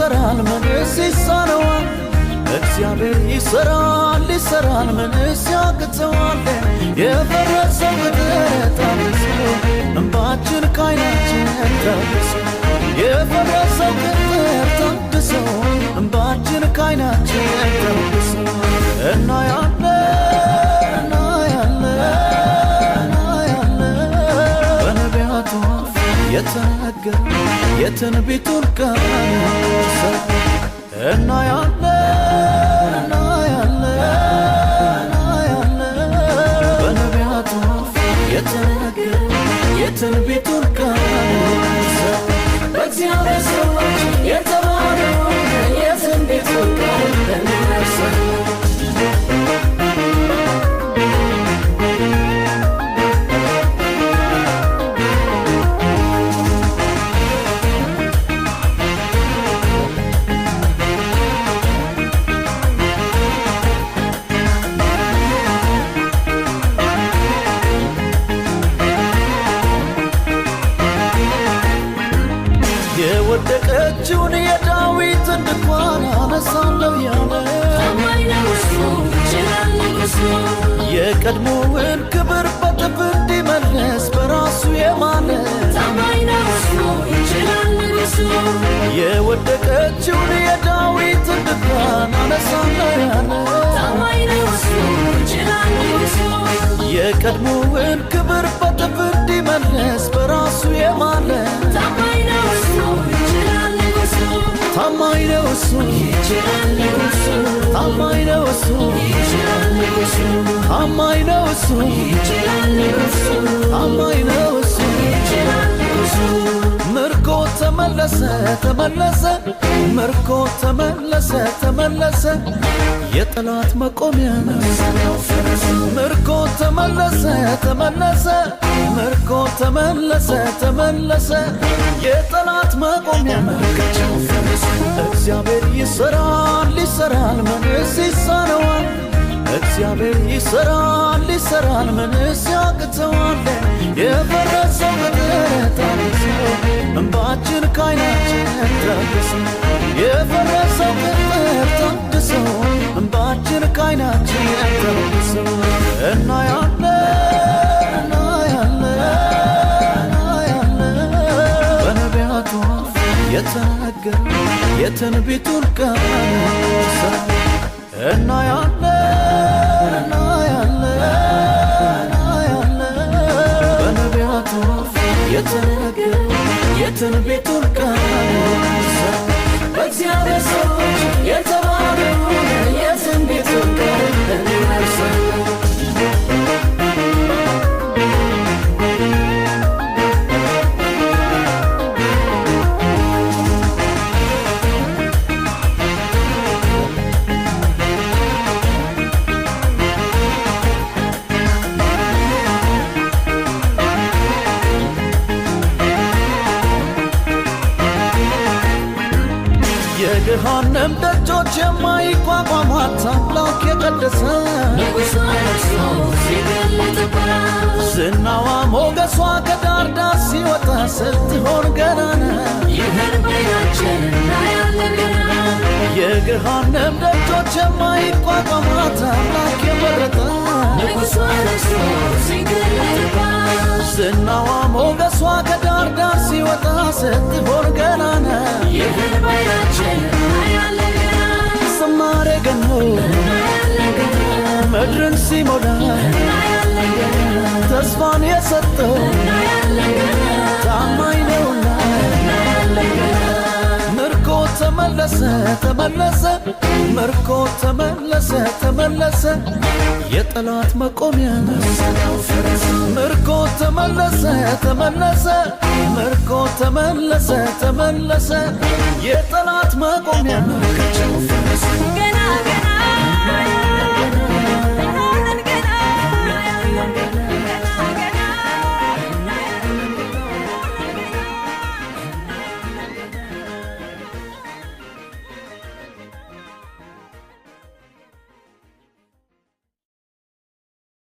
ይሰራል ምንስ ይሳነዋል እግዚአብሔር ይሰራል ምንስ ያቅተዋል የፈረሰው ቅጥር ታድሶ እንባችን ከዓይናችን ታድሶ የፈረሰው ቅጥር ታድሶ እንባችን ከዓይናችን ታድሶ እናያለን በነቢያቱ አፍ የተነገረ የትንቢቱን ቃል እናያለን በነቢያቱ አፍ የተነገረ የትንቢቱን ቃል በእግዚአብሔር ሰዎች የተባለውን የትንቢቱን ቃል እንመርሰን የወደቀችውን የዳዊትን ድንኳን አነሳለሁ ያለ ታማኝ ነው እሱ ይችላል ንጉሡ የቀድሞውን ክብር በጥፍ እንዲመልስ በራሱ የማለ ታማኝ ነው እሱ ይችላል ንጉሡ የወደቀችውን የዳዊትን ድንኳን አነሳለሁ ያለ ታማኝ ነው እሱ ይችላል ንጉሡ የቀድሞውን ክብር በጥፍ እንዲመልስ በራሱ የማለ ታማኝ ነው እሱ ታማኝ ነው እሱ ይችላል ንጉሡ ታማኝ ነው እሱ ይችላል ንጉሡ ታማኝ ነው እሱ ይችላል ንጉሡ ታማኝ ነው እሱ ይችላል ንጉሡ ምርኮ ተመለሰ ምርኮ ተመለሰ የጠላት መቆሚያ ምርኮ ተመለሰ ምርኮ ተመለሰ የጠላት መቆሚያ እግዚአብሔር ይሰራል ምንስ ይሳነዋል እግዚአብሔር ይሰራል ምንስ ያቅተዋል የፈረሰው ቅጥር ታድሶ እንባችን ከዓይናችን ታድሶ የፈረሰው ቅጥር ታድሶ እንባችን ከዓይናችን ታድሶ እናያለን በነቢያቱ አፍ የተነገረ የትንቢቱን ቃል እናያለን በነቢያቱ አፍ የተነገረ የትንቢቱን ቃል በእግዚአብሔር ሰዎች የተባለውን የትንቢቱን ቃል እንመርሰን የገሃነም ደጆች የማይቋቋሟት አምላክ የቀደሰ ንጉሡ ነግሶ ሲገለጥባት ዝናዋ ሞገሷ ከዳር ዳር ሲወጣ ስትሆን ገናና ይህን በዓይናችን እናያለን ገና የገሃነም ደጆች የማይቋቋሟት አምላክ የመረጠ ንጉሡ ነግሶ ሲገለጥባት ዝናዋ ሞገሷ ከዳር ዳር ሲወጣ ስትሆን ገናና ይህን በዓይናችን እናያለን ገና ዝማሬ ገኖ እናያለን ገና ምድርን ሲሞላ እናያለን ገና ተስፋን የሰጠው እናያለን ገና ታማኝ ነውና እናያለን ገና ምርኮ ተመለሰ ምርኮ ተመለሰ የጠላት መቆሚያ ምርኮ ተመለሰ ምርኮ ተመለሰ የጠላት መቆሚያ